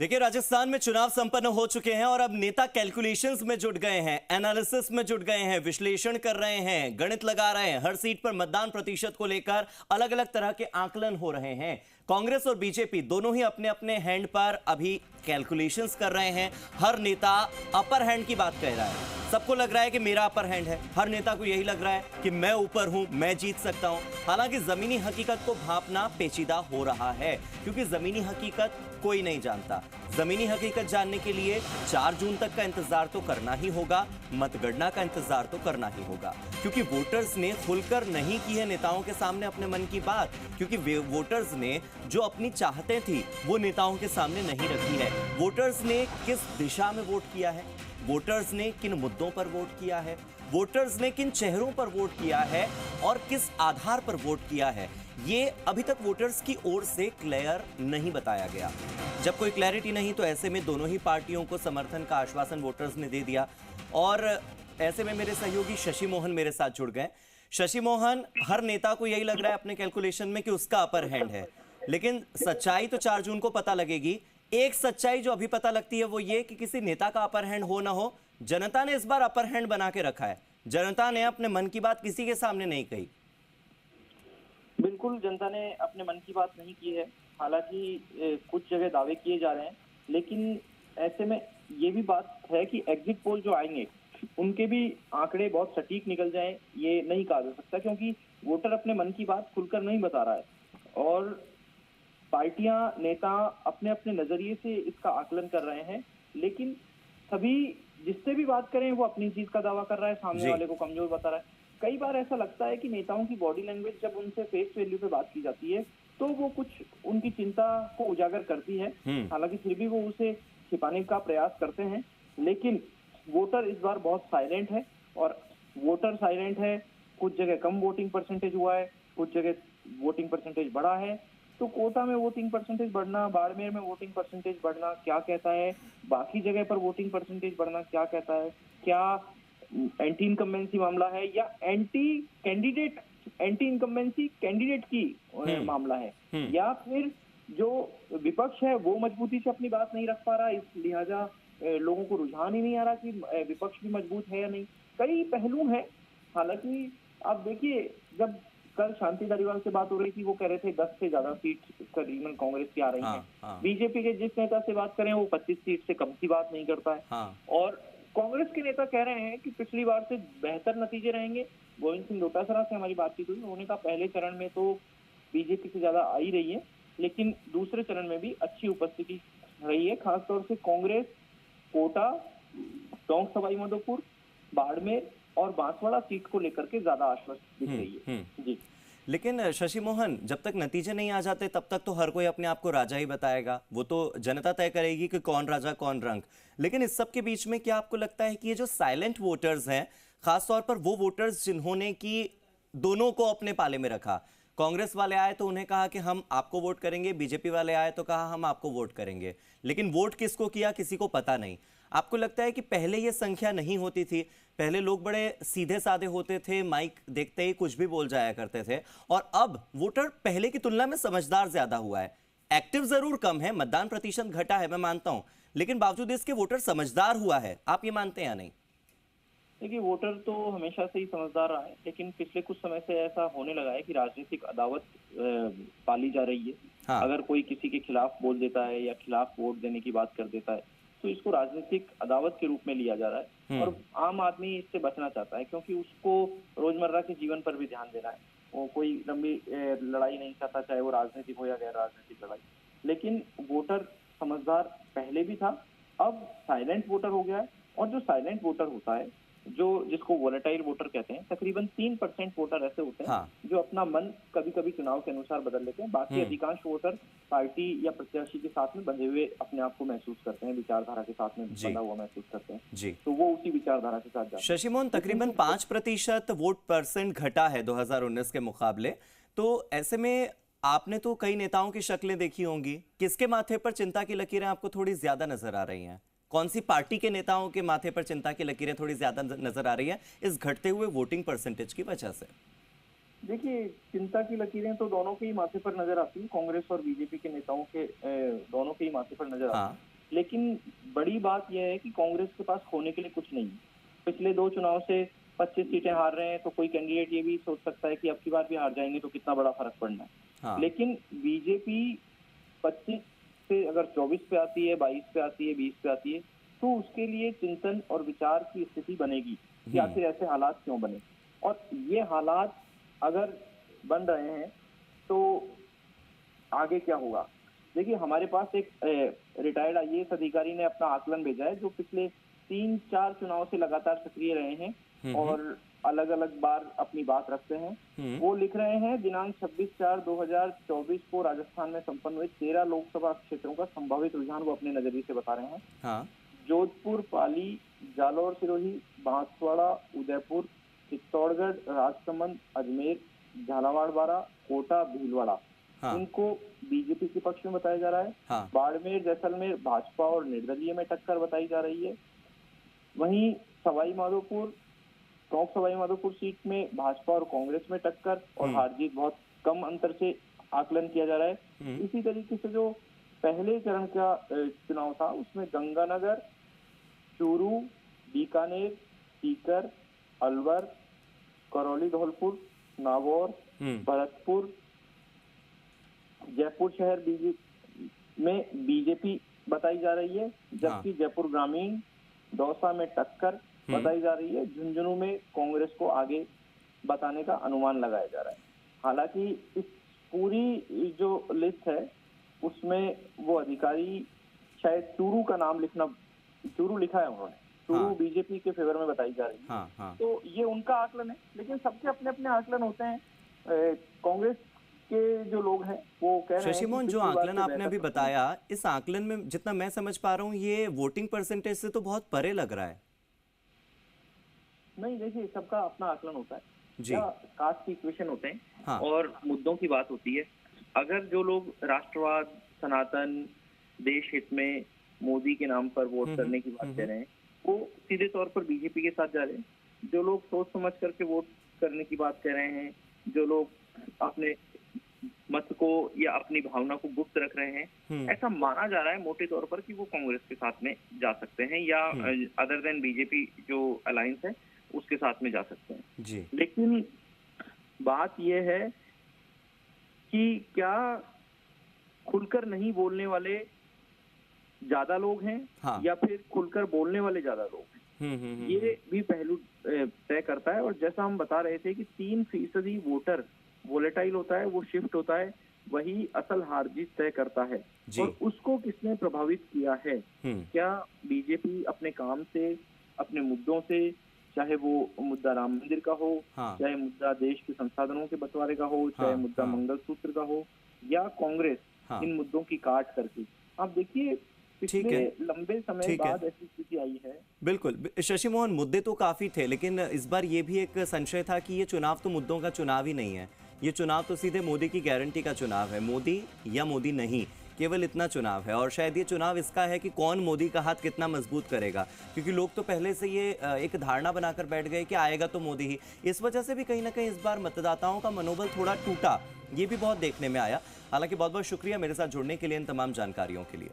देखिए, राजस्थान में चुनाव संपन्न हो चुके हैं और अब नेता कैलकुलेशंस में जुट गए हैं, एनालिसिस में जुट गए हैं, विश्लेषण कर रहे हैं, गणित लगा रहे हैं। हर सीट पर मतदान प्रतिशत को लेकर अलग अलग तरह के आकलन हो रहे हैं। कांग्रेस और बीजेपी दोनों ही अपने अपने हैंड पर अभी कैलकुलेशंस कर रहे हैं। हर नेता अपर हैंड की बात कह रहा है। सबको लग रहा है कि मेरा अपर हैंड है। हर नेता को यही लग रहा है कि मैं ऊपर हूं, मैं जीत सकता हूं। हालांकि जमीनी हकीकत को भांपना पेचीदा हो रहा है, क्योंकि जमीनी हकीकत कोई नहीं जानता। जमीनी हकीकत जानने के लिए 4 जून तक का इंतजार तो करना ही होगा, मतगणना का इंतजार तो करना ही होगा, क्योंकि वोटर्स ने खुलकर नहीं की है नेताओं के सामने अपने मन की बात, क्योंकि वोटर्स ने जो अपनी चाहतें थी वो नेताओं के सामने नहीं रखी है। वोटर्स ने किस दिशा में वोट किया है, वोटर्स ने किन मुद्दों पर वोट किया है, वोटर्स ने किन चेहरों पर वोट किया है और किस आधार पर वोट किया है, ये अभी तक वोटर्स की ओर से क्लियर नहीं बताया गया। जब कोई क्लैरिटी नहीं तो ऐसे में दोनों ही पार्टियों को समर्थन का आश्वासन वोटर्स ने दे दिया। और ऐसे में मेरे सहयोगी शशि मोहन मेरे साथ जुड़ गए। शशि मोहन, हर नेता को यही लग रहा है अपने कैलकुलेशन में कि उसका अपर हैंड है, लेकिन सच्चाई तो 4 जून को पता लगेगी। एक सच्चाई जो अभी पता लगती है वो ये कि किसी नेता का अपर हैंड हो ना हो, जनता ने इस बार अपर हैंड बना के रखा है। जनता ने अपने मन की बात किसी के सामने नहीं कही। बिल्कुल, जनता ने अपने मन की बात नहीं की है। हालांकि कुछ जगह दावे किए जा रहे हैं, लेकिन ऐसे में ये भी बात है कि एग्जिट पोल जो आएंगे उनके भी आंकड़े बहुत सटीक निकल जाएं, ये नहीं कहा जा सकता, क्योंकि वोटर अपने मन की बात खुलकर नहीं बता रहा है और पार्टियां, नेता अपने अपने नजरिए से इसका आकलन कर रहे हैं। लेकिन सभी जिससे भी बात करें वो अपनी जीत का दावा कर रहा है, सामने वाले को कमजोर बता रहा है। कई बार ऐसा लगता है कि नेताओं की बॉडी लैंग्वेज जब उनसे फेस वैल्यू पे बात की जाती है तो वो कुछ उनकी चिंता को उजागर करती है। हालांकि फिर भी वो उसे छिपाने का प्रयास करते हैं, लेकिन वोटर इस बार बहुत साइलेंट है। और वोटर साइलेंट है, कुछ जगह कम वोटिंग परसेंटेज हुआ है, कुछ जगह वोटिंग परसेंटेज बढ़ा है। तो कोटा में वोटिंग परसेंटेज बढ़ना, बाड़मेर में वोटिंग परसेंटेज बढ़ना क्या कहता है, बाकी जगह पर वोटिंग परसेंटेज बढ़ना क्या कहता है? क्या एंटी इनकम्बेंसी मामला है या एंटी इनकम्बेंसी कैंडिडेट की मामला है, या फिर जो विपक्ष है वो मजबूती से अपनी बात नहीं रख पा रहा, इस लिहाजा लोगों को रुझान ही नहीं आ रहा कि विपक्ष भी मजबूत है या नहीं। कई पहलू हैं। हालांकि आप देखिए, जब कल शांति धारीवाल से बात हो रही थी, वो कह रहे थे 10 से ज्यादा सीट करीबन कांग्रेस की आ रही हैं। बीजेपी के जिस नेता से बात करें वो 25 सीट से कम की बात नहीं करता है। और कांग्रेस के नेता कह रहे हैं कि पिछली बार से बेहतर नतीजे रहेंगे। गोविंद सिंह डोटासरा से हमारी बातचीत हुई, उन्होंने कहा पहले चरण में तो बीजेपी से ज्यादा आई रही है, लेकिन दूसरे चरण में भी अच्छी उपस्थिति रही है। खासतौर से कांग्रेस कोटा, टोंक सवाईमाधोपुर, बाड़मेर और बांसवाड़ा सीट को लेकर के ज्यादा आश्वस्त दिख रही है। जी, लेकिन शशि मोहन, जब तक नतीजे नहीं आ जाते तब तक तो हर कोई अपने आप को राजा ही बताएगा। वो तो जनता तय करेगी कि कौन राजा कौन रंक। लेकिन इस सब के बीच में क्या आपको लगता है कि ये जो साइलेंट वोटर्स हैं, खासतौर पर वो वोटर्स जिन्होंने कि दोनों को अपने पाले में रखा, कांग्रेस वाले आए तो उन्हें कहा कि हम आपको वोट करेंगे, बीजेपी वाले आए तो कहा हम आपको वोट करेंगे, लेकिन वोट किसको किया किसी को पता नहीं। आपको लगता है कि पहले ये संख्या नहीं होती थी? पहले लोग बड़े सीधे साधे होते थे, माइक देखते ही कुछ भी बोल जाया करते थे, और अब वोटर पहले की तुलना में समझदार ज्यादा हुआ है। एक्टिव जरूर कम है, मतदान प्रतिशत घटा है, मैं मानता हूं, लेकिन बावजूद इसके वोटर समझदार हुआ है। आप ये मानते हैं या नहीं? देखिए, वोटर तो हमेशा से ही समझदार रहा है, लेकिन पिछले कुछ समय से ऐसा होने लगा है कि राजनीतिक अदावत पाली जा रही है। अगर कोई किसी के खिलाफ बोल देता है या खिलाफ वोट देने की बात कर देता है तो इसको राजनीतिक अदावत के रूप में लिया जा रहा है। और आम आदमी इससे बचना चाहता है, क्योंकि उसको रोजमर्रा के जीवन पर भी ध्यान देना है। वो कोई लंबी लड़ाई नहीं चाहता, चाहे वो राजनीतिक हो या गैर राजनीतिक लड़ाई। लेकिन वोटर समझदार पहले भी था, अब साइलेंट वोटर हो गया है। और जो साइलेंट वोटर होता है, जो जिसको वोलेटाइल वोटर कहते हैं, तकरीबन 3% वोटर ऐसे होते हैं जो अपना मन कभी कभी चुनाव के अनुसार बदल लेते हैं। बाकी अधिकांश वोटर पार्टी या प्रत्याशी के साथ में बंधे हुए अपने आप को महसूस करते हैं, विचारधारा के साथ में बंधा हुआ महसूस करते हैं जी। तो वो उसी विचारधारा के साथ जाते हैं। शशि मोहन, तकरीबन 5% वोट परसेंट घटा है 2019 के मुकाबले। तो ऐसे में आपने तो कई नेताओं की शक्लें देखी होंगी, किसके माथे पर चिंता की लकीरें आपको थोड़ी ज्यादा नजर आ रही हैं? कौन सी पार्टी के नेताओं के माथे पर चिंता की लकीरें थोड़ी ज्यादा नजर आ रही है इस घटते हुए वोटिंग परसेंटेज की वजह से? देखिए, चिंता की लकीरें तो दोनों के ही माथे पर नजर आती हैं, कांग्रेस और बीजेपी के नेताओं के दोनों के ही माथे पर नजर आती हाँ। हैं। लेकिन बड़ी बात यह है कि कांग्रेस के पास खोने के लिए कुछ नहीं है। पिछले 2 चुनाव से 25 सीटें हार रहे हैं, तो कोई कैंडिडेट ये भी सोच सकता है कि अब की बार भी हार जाएंगे तो कितना बड़ा फर्क पड़ना है। हाँ। लेकिन बीजेपी 25 से अगर 24 पे आती है, 22 पे आती है, 20 पे आती है, तो उसके लिए चिंतन और विचार की स्थिति बनेगी कि आखिर ऐसे हालात क्यों बने। और ये हालात अगर बन रहे हैं तो आगे क्या होगा। देखिए, हमारे पास एक रिटायर्ड आईएएस अधिकारी ने अपना आकलन भेजा है, जो पिछले 3-4 चुनाव से लगातार सक्रिय रहे हैं और अलग अलग बार अपनी बात रखते हैं। वो लिख रहे हैं, दिनांक 26/4/2024 को राजस्थान में संपन्न हुए 13 लोकसभा क्षेत्रों का संभावित रुझान वो अपने नजरिए से बता रहे हैं। हाँ। जोधपुर, पाली, जालौर, सिरोही, बांसवाड़ा, उदयपुर, चित्तौड़गढ़, राजसमंद, अजमेर, झालावाड़, बारा, कोटा, भीलवाड़ा, हाँ। इनको बीजेपी के पक्ष में बताया जा रहा है। हाँ। बाड़मेर, जैसलमेर भाजपा और निर्दलीय में टक्कर बताई जा रही है। वहीं सवाई माधोपुर, टोंक सवाई माधोपुर सीट में भाजपा और कांग्रेस में टक्कर और हार जीत बहुत कम अंतर से आकलन किया जा रहा है। इसी तरीके से जो पहले चरण का चुनाव था, उसमें गंगानगर, चूरू, बीकानेर, सीकर, अलवर, करौली धौलपुर, नागौर, भरतपुर, जयपुर शहर में बीजेपी बताई जा रही है, जबकि जयपुर ग्रामीण, दौसा में टक्कर बताई जा रही है। झुंझुनू में कांग्रेस को आगे बताने का अनुमान लगाया जा रहा है। हालांकि इस पूरी जो लिस्ट है उसमें वो अधिकारी शायद चूरू का नाम चूरू लिखा है उन्होंने, चूरू बीजेपी के फेवर में बताई जा रही है। तो ये उनका आकलन है, लेकिन सबके अपने अपने आकलन होते हैं। कांग्रेस के जो लोग हैं वो कह रहे हैं, शशि मोहन, जो आकलन आपने अभी बताया, इस आकलन में जितना मैं समझ पा रहा हूँ ये वोटिंग परसेंटेज से तो बहुत परे लग रहा है। नहीं, देखिए, सबका अपना आकलन होता है जी। कास्ट की इक्वेशन होते हैं। हाँ। और मुद्दों की बात होती है। अगर जो लोग राष्ट्रवाद, सनातन, देश हित में मोदी के नाम पर वोट करने की बात कर रहे हैं, वो सीधे तौर पर बीजेपी के साथ जा रहे हैं। जो लोग सोच समझ करके वोट करने की बात कर रहे हैं, जो लोग अपने मत को या अपनी भावना को गुप्त रख रहे हैं, ऐसा माना जा रहा है मोटे तौर पर कि वो कांग्रेस के साथ में जा सकते हैं या अदर देन बीजेपी जो अलायंस है उसके साथ में जा सकते हैं जी। लेकिन बात यह है कि क्या खुलकर नहीं बोलने वाले ज्यादा लोग हैं या फिर खुलकर बोलने वाले ज्यादा लोग हैं, ये भी पहलू तय करता है। और जैसा हम बता रहे थे कि 3% वोटर वोलेटाइल होता है, वो शिफ्ट होता है, वही असल हार जीत तय करता है। और उसको किसने प्रभावित किया है? क्या बीजेपी अपने काम से, अपने मुद्दों से, चाहे वो मुद्दा राम मंदिर का हो, चाहे मुद्दा देश के संसाधनों के बंटवारे का हो, चाहे मुद्दा मंगलसूत्र का हो, या कांग्रेस इन मुद्दों की काट करके, आप देखिए पिछले लंबे समय बाद ऐसी स्थिति आई है। बिल्कुल शशि मोहन, मुद्दे तो काफी थे, लेकिन इस बार ये भी एक संशय था कि ये चुनाव तो मुद्दों का चुनाव ही नहीं है। ये चुनाव तो सीधे मोदी की गारंटी का चुनाव है। मोदी या मोदी नहीं, केवल इतना चुनाव है। और शायद ये चुनाव इसका है कि कौन मोदी का हाथ कितना मजबूत करेगा, क्योंकि लोग तो पहले से ये एक धारणा बनाकर बैठ गए कि आएगा तो मोदी ही। इस वजह से भी कहीं ना कहीं इस बार मतदाताओं का मनोबल थोड़ा टूटा, ये भी बहुत देखने में आया। हालांकि बहुत बहुत शुक्रिया मेरे साथ जुड़ने के लिए, इन तमाम जानकारियों के लिए।